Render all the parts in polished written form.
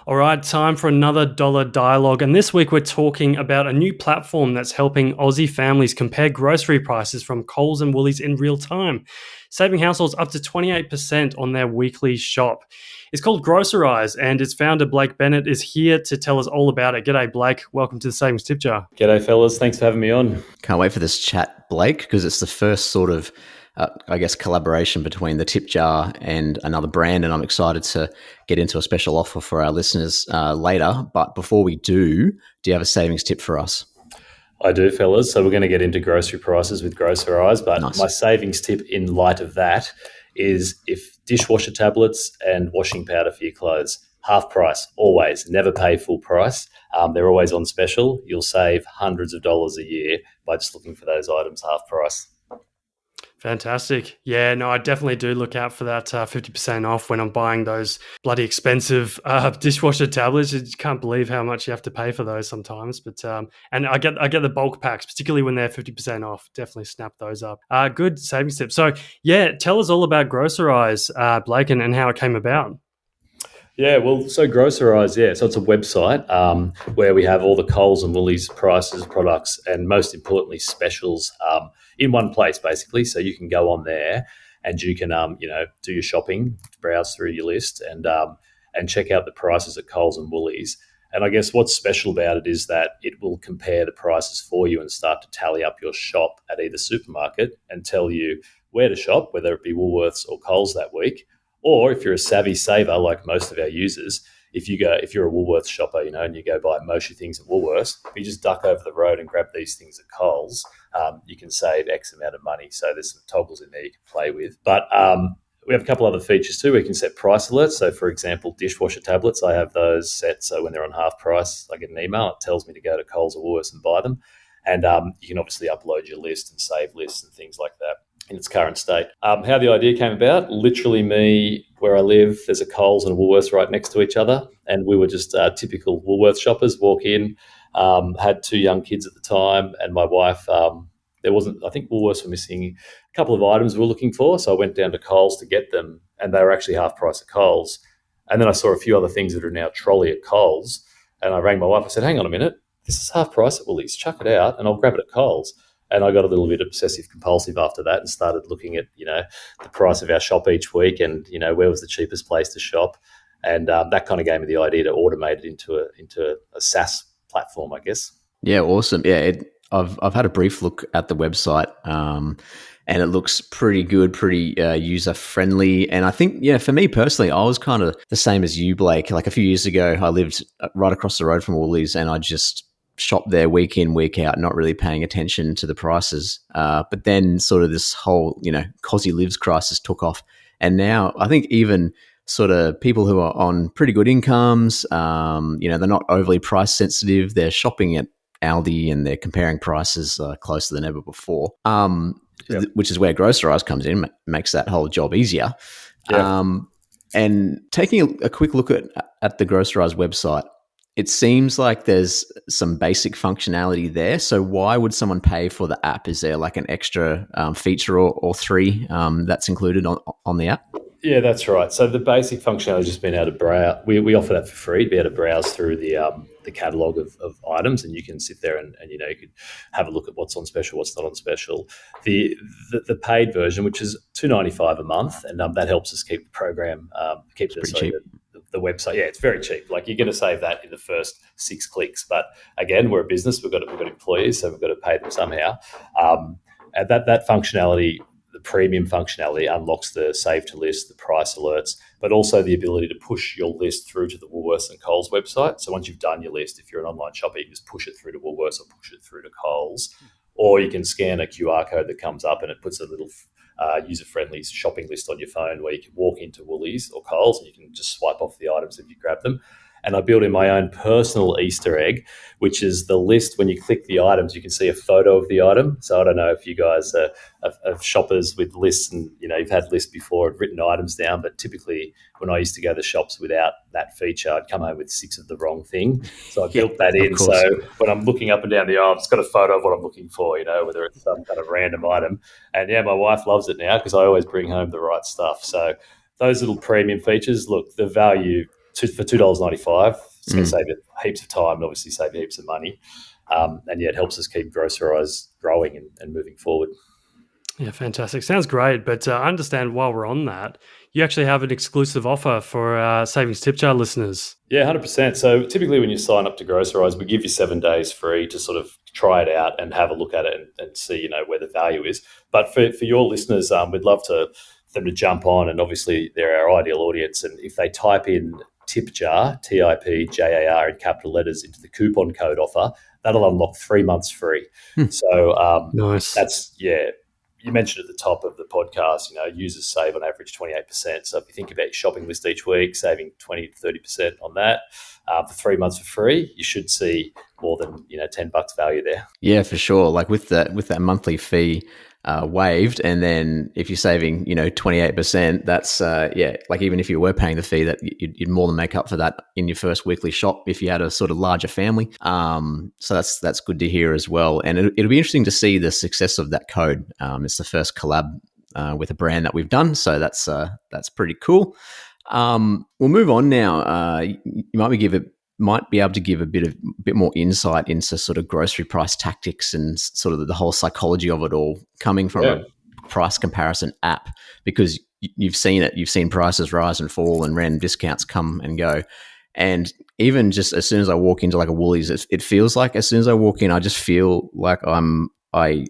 All right, time for another dollar dialogue. And this week we're talking about a new platform that's helping Aussie families compare grocery prices from Coles and Woolies in real time, saving households up to 28% on their weekly shop. It's called Grocerize, and its founder, Blake Bennett, is here to tell us all about it. G'day, Blake. Welcome to the Savings Tip Jar. G'day, fellas. Thanks for having me on. Can't wait for this chat, Blake, because it's the first sort of, collaboration between the Tip Jar and another brand, and I'm excited to get into a special offer for our listeners later. But before we do you have a savings tip for us? I do, fellas. So we're going to get into grocery prices with Grocerize, but Nice. My savings tip in light of that is if dishwasher tablets and washing powder for your clothes, half price, always, never pay full price. They're always on special. You'll save hundreds of dollars a year by just looking for those items half price. Fantastic. Yeah, no, I definitely do look out for that 50% off when I'm buying those bloody expensive dishwasher tablets. You can't believe how much you have to pay for those sometimes. But and I get the bulk packs, particularly when they're 50% off. Definitely snap those up. Good savings tip. So yeah, tell us all about Grocerize, Blake, and how it came about. Yeah, well, so Grocerize, so it's a website where we have all the Coles and Woolies prices, products, and most importantly, specials in one place, basically. So you can go on there and you can, do your shopping, browse through your list, and check out the prices at Coles and Woolies. And I guess what's special about it is that it will compare the prices for you and start to tally up your shop at either supermarket and tell you where to shop, whether it be Woolworths or Coles that week. Or if you're a savvy saver, like most of our users, if you're a Woolworths shopper, and you go buy most of your things at Woolworths, if you just duck over the road and grab these things at Coles, you can save X amount of money. So there's some toggles in there you can play with. But we have a couple other features too. We can set price alerts. So for example, dishwasher tablets, I have those set. So when they're on half price, I get an email. It tells me to go to Coles or Woolworths and buy them. And you can obviously upload your list and save lists and things like that in its current state. How the idea came about, literally me, where I live, there's a Coles and a Woolworths right next to each other. And we were just typical Woolworths shoppers, walk in, had two young kids at the time. And my wife, I think Woolworths were missing a couple of items we were looking for. So I went down to Coles to get them, and they were actually half price at Coles. And then I saw a few other things that are now trolley at Coles. And I rang my wife. I said, hang on a minute, this is half price at Woolies. Chuck it out and I'll grab it at Coles. And I got a little bit obsessive compulsive after that and started looking at, the price of our shop each week and, where was the cheapest place to shop. And that kind of gave me the idea to automate it into a SaaS platform, I guess. Yeah, awesome. Yeah, I've had a brief look at the website and it looks pretty good, pretty user-friendly. And I think, for me personally, I was kind of the same as you, Blake. Like a few years ago, I lived right across the road from Woolies and I just shop there week in, week out, not really paying attention to the prices. But then sort of this whole, Cosy Lives crisis took off. And now I think even sort of people who are on pretty good incomes, they're not overly price sensitive. They're shopping at Aldi and they're comparing prices closer than ever before, which is where Grocerize comes in, makes that whole job easier. Yep. And taking a quick look at the Grocerize website, it seems like there's some basic functionality there. So why would someone pay for the app? Is there like an extra feature or three that's included on the app? Yeah, that's right. So the basic functionality has just been able to browse. We offer that for free, to be able to browse through the catalogue of items, and you can sit there and you could have a look at what's on special, what's not on special. The paid version, which is $2.95 a month, and that helps us keep the program the website. Yeah, it's very cheap. Like you're going to save that in the first 6 clicks. But again, we're a business. We've got employees, so we've got to pay them somehow. And that functionality, the premium functionality, unlocks the save to list, the price alerts, but also the ability to push your list through to the Woolworths and Coles website. So once you've done your list, if you're an online shopper, you can just push it through to Woolworths or push it through to Coles, or you can scan a QR code that comes up and it puts a little user-friendly shopping list on your phone where you can walk into Woolies or Coles and you can just swipe off the items if you grab them. And I built in my own personal Easter egg, which is the list. When you click the items, you can see a photo of the item. So I don't know if you guys are shoppers with lists and, you've had lists before and written items down, but typically when I used to go to shops without that feature, I'd come home with 6 of the wrong thing. So I built that in. So when I'm looking up and down the aisle, it's got a photo of what I'm looking for, whether it's some kind of random item. And my wife loves it now because I always bring home the right stuff. So those little premium features, look, the value for $2.95. It's going to save you heaps of time and obviously save you heaps of money. And yeah, it helps us keep Grocerize growing and moving forward. Yeah, fantastic. Sounds great. But I understand while we're on that, you actually have an exclusive offer for Savings Tip Jar listeners. Yeah, 100%. So typically when you sign up to Grocerize, we give you 7 days free to sort of try it out and have a look at it and see, where the value is. But for your listeners, we'd love them to jump on, and obviously they're our ideal audience. And if they type in Tip Jar, TIPJAR in capital letters into the coupon code offer, that'll unlock 3 months free. So Nice. that's, you mentioned at the top of the podcast, users save on average 28%. So if you think about your shopping list each week, saving 20 to 30% on that for 3 months for free, you should see more than $10 value there. Yeah, for sure. Like with that monthly fee waived, and then if you're saving 28%, that's like even if you were paying the fee, that you'd more than make up for that in your first weekly shop if you had a sort of larger family. So that's good to hear as well. And it'll be interesting to see the success of that code. It's the first collab with a brand that we've done, so that's pretty cool. We'll move on now. You might be able to give a bit more insight into sort of grocery price tactics and sort of the whole psychology of it all, coming from a price comparison app, because you've seen it. You've seen prices rise and fall and random discounts come and go. And even just as soon as I walk into like a Woolies, it feels like as soon as I walk in, I just feel like I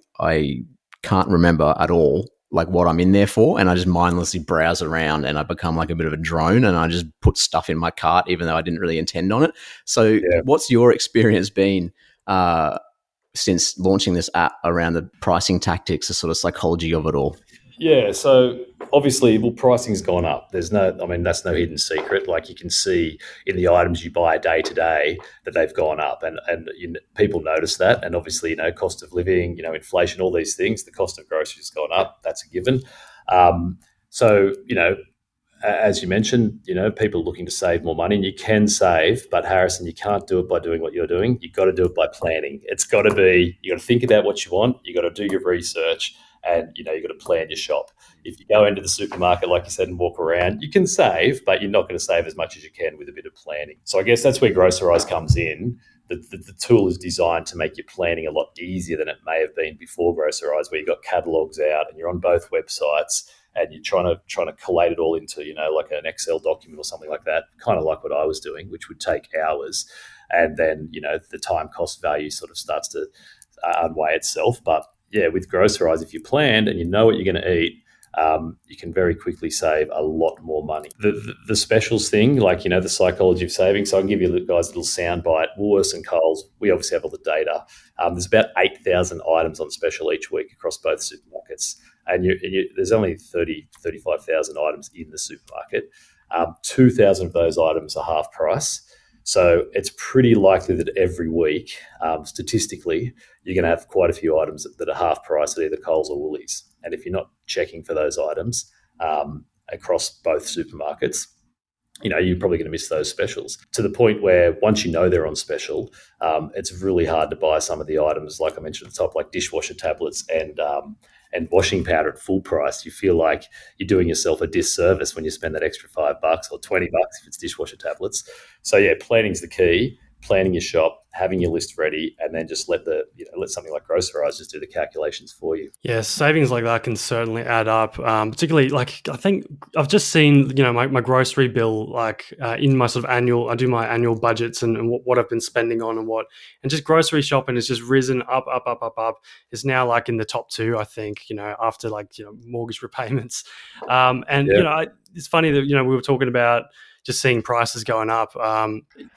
can't remember at all like what I'm in there for, and I just mindlessly browse around and I become like a bit of a drone and I just put stuff in my cart even though I didn't really intend on it. So what's your experience been since launching this app around the pricing tactics, the sort of psychology of it all? Yeah, so obviously, pricing's gone up. That's no hidden secret. Like you can see in the items you buy day to day that they've gone up, and people notice that. And obviously, cost of living, inflation, all these things, the cost of groceries has gone up. That's a given. So as you mentioned, people looking to save more money, and you can save, but Harrison, you can't do it by doing what you're doing. You've got to do it by planning. It's got to be, you got to think about what you want. You got to do your research. And, you've got to plan your shop. If you go into the supermarket, like you said, and walk around, you can save, but you're not going to save as much as you can with a bit of planning. So I guess that's where Grocerize comes in. The tool is designed to make your planning a lot easier than it may have been before Grocerize, where you've got catalogs out and you're on both websites and you're trying to collate it all into, like an Excel document or something like that, kind of like what I was doing, which would take hours. And then, the time cost value sort of starts to unweigh itself. But yeah, with Grocerize, if you planned and you know what you're going to eat, you can very quickly save a lot more money. The specials thing, like, the psychology of saving. So I can give you guys a little soundbite. Woolworths and Coles, we obviously have all the data. There's about 8,000 items on special each week across both supermarkets. And there's only 35,000 items in the supermarket. 2,000 of those items are half price. So it's pretty likely that every week, statistically, you're going to have quite a few items that are half price at either Coles or Woolies. And if you're not checking for those items across both supermarkets, you're probably going to miss those specials, to the point where once you know they're on special, it's really hard to buy some of the items, like I mentioned at the top, like dishwasher tablets and washing powder at full price. You feel like you're doing yourself a disservice when you spend that extra $5 or $20 if it's dishwasher tablets. So yeah, planning's the key. Planning your shop, having your list ready, and then just let something like Grocerize just do the calculations for you. Yeah, savings like that can certainly add up. Particularly, like I think I've just seen, my grocery bill, like in my sort of annual. I do my annual budgets and what I've been spending on and just grocery shopping has just risen up. It's now like in the top 2, I think. After mortgage repayments, it's funny that we were talking about just seeing prices going up.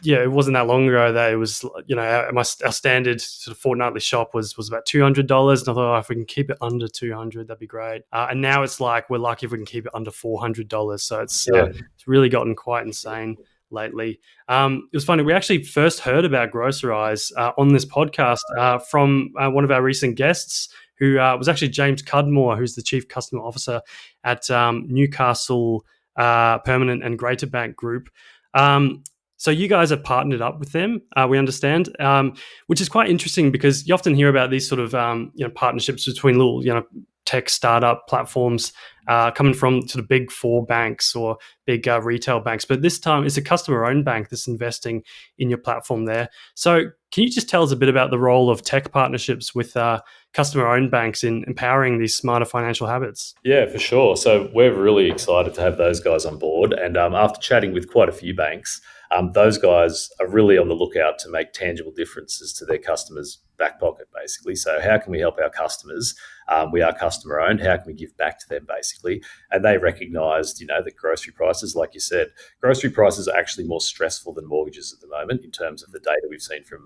It wasn't that long ago that it was, our standard sort of fortnightly shop was about $200. And I thought, if we can keep it under $200, that'd be great. And now it's like, we're lucky if we can keep it under $400. So it's really gotten quite insane lately. It was funny. We actually first heard about Grocerize on this podcast from one of our recent guests, who was actually James Cudmore, who's the Chief Customer Officer at Newcastle Permanent and Greater Bank Group. So you guys have partnered up with them, we understand, which is quite interesting because you often hear about these sort of partnerships between little tech startup platforms coming from sort of big four banks or big retail banks. But this time it's a customer-owned bank that's investing in your platform there. So can you just tell us a bit about the role of tech partnerships with customer-owned banks in empowering these smarter financial habits? Yeah, for sure. So we're really excited to have those guys on board. And after chatting with quite a few banks, those guys are really on the lookout to make tangible differences to their customers' back pocket, basically. So how can we help our customers? We are customer owned. How can we give back to them, basically? And they recognised, that grocery prices, like you said, grocery prices are actually more stressful than mortgages at the moment in terms of the data we've seen from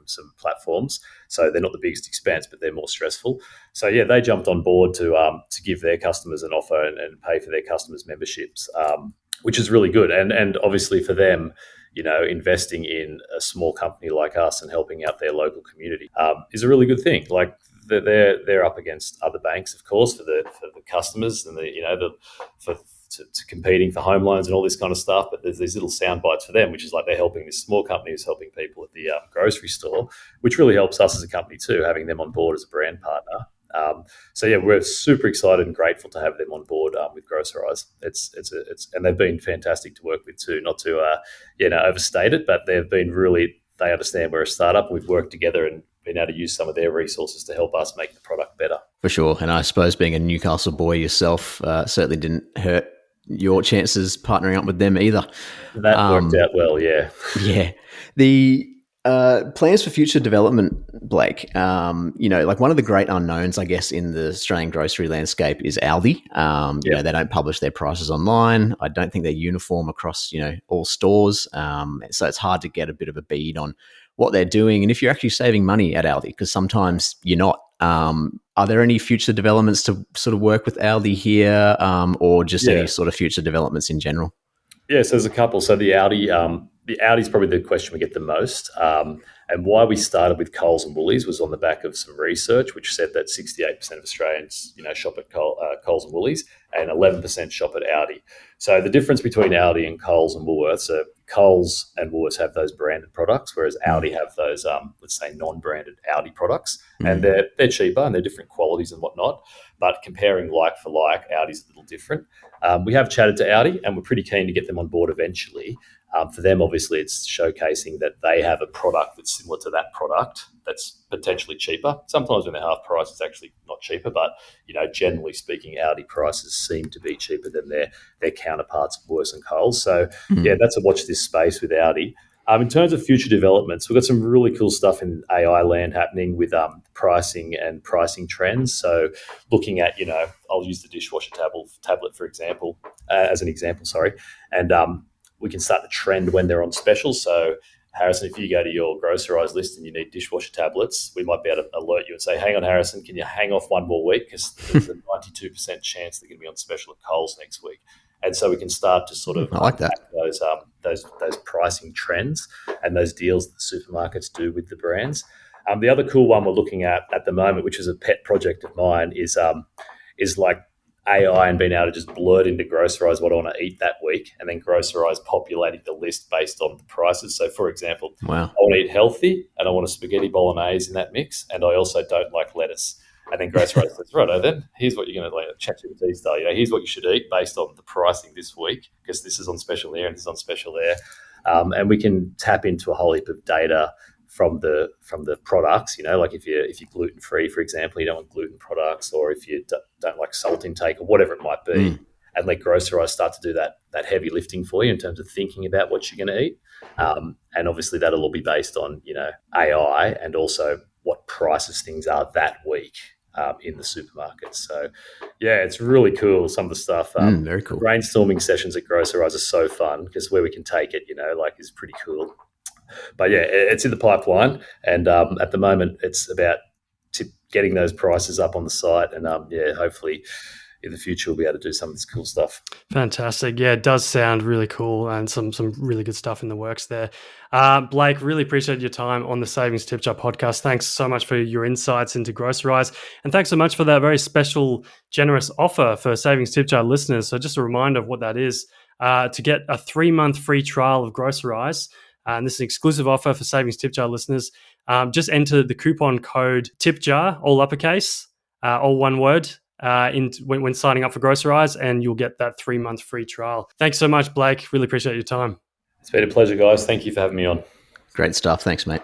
some platforms. So they're not the biggest expense, but they're more stressful. So yeah, they jumped on board to give their customers an offer and pay for their customers' memberships, which is really good. And obviously for them, investing in a small company like us and helping out their local community is a really good thing. Like they're up against other banks, of course, for the customers and to competing for home loans and all this kind of stuff. But there's these little sound bites for them, which is like they're helping this small company who's helping people at the grocery store, which really helps us as a company too, having them on board as a brand partner. So yeah, we're super excited and grateful to have them on board with Grocerize. And they've been fantastic to work with too. Not to overstate it, but they understand we're a startup. We've worked together and been able to use some of their resources to help us make the product better. For sure. And I suppose being a Newcastle boy yourself certainly didn't hurt your chances partnering up with them either. That worked out well, yeah. Yeah. The plans for future development, Blake, like one of the great unknowns, I guess, in the Australian grocery landscape is Aldi. They don't publish their prices online. I don't think they're uniform across, all stores. So it's hard to get a bit of a bead on what they're doing and if you're actually saving money at Aldi, because sometimes you're not. Are there any future developments to sort of work with Aldi here or just any sort of future developments in general? Yes, there's a couple. So the Audi is probably the question we get the most. And why we started with Coles and Woolies was on the back of some research, which said that 68% of Australians, shop at Coles and Woolies, and 11% shop at Aldi. So the difference between Aldi and Coles and Woolworths, Coles and Woolworths have those branded products, whereas Aldi have those, let's say, non-branded Aldi products, and they're cheaper and they're different qualities and whatnot. But comparing like for like, Aldi's a little different. We have chatted to Aldi, and we're pretty keen to get them on board eventually. For them, obviously, it's showcasing that they have a product that's similar to that product that's potentially cheaper. Sometimes when they're half price, it's actually not cheaper, but generally speaking, Aldi prices seem to be cheaper than their counterparts at Woolworths and Coles. So yeah, that's a watch this space with Aldi. In terms of future developments, we've got some really cool stuff in AI land happening with pricing and pricing trends. So looking at, I'll use the dishwasher tablet, for example, as an example, and we can start to trend when they're on special. So Harrison, if you go to your Grocerize list and you need dishwasher tablets, we might be able to alert you and say, hang on, Harrison, can you hang off one more week? Because there's a 92% chance they're going to be on special at Coles next week. And so we can start to sort of I like that. Those pricing trends and those deals that the supermarkets do with the brands. The other cool one we're looking at the moment, which is a pet project of mine, is like AI and being able to just blurt into Grocerize what I want to eat that week, and then Grocerize populating the list based on the prices. So, for example, wow. I want to eat healthy and I want a spaghetti bolognese in that mix, and I also don't like lettuce. And then Grocerize says, righto, then here's what you're going to like ChatGPT style. Here's what you should eat based on the pricing this week, because this is on special there and this is on special there. And we can tap into a whole heap of data from the products, like if you're gluten free, for example, you don't want gluten products, or if you don't like salt intake or whatever it might be, and let Grocerize start to do that heavy lifting for you in terms of thinking about what you're going to eat. And obviously that'll all be based on AI and also what prices things are that week in the supermarkets. So yeah, it's really cool. Some of the stuff, very cool. Brainstorming sessions at Grocerize are so fun because where we can take it, is pretty cool. But yeah, it's in the pipeline, and at the moment, it's about getting those prices up on the site, and hopefully in the future we'll be able to do some of this cool stuff. Fantastic. Yeah, it does sound really cool, and some really good stuff in the works there. Blake, really appreciate your time on the Savings Tip Jar podcast. Thanks so much for your insights into Grocerize, and thanks so much for that very special, generous offer for Savings Tip Jar listeners. So just a reminder of what that is, to get a 3-month free trial of Grocerize. And this is an exclusive offer for Savings Tip Jar listeners. Just enter the coupon code TIPJAR, all uppercase, all one word, when signing up for Grocerize, and you'll get that 3-month free trial. Thanks so much, Blake. Really appreciate your time. It's been a pleasure, guys. Thank you for having me on. Great stuff. Thanks, mate.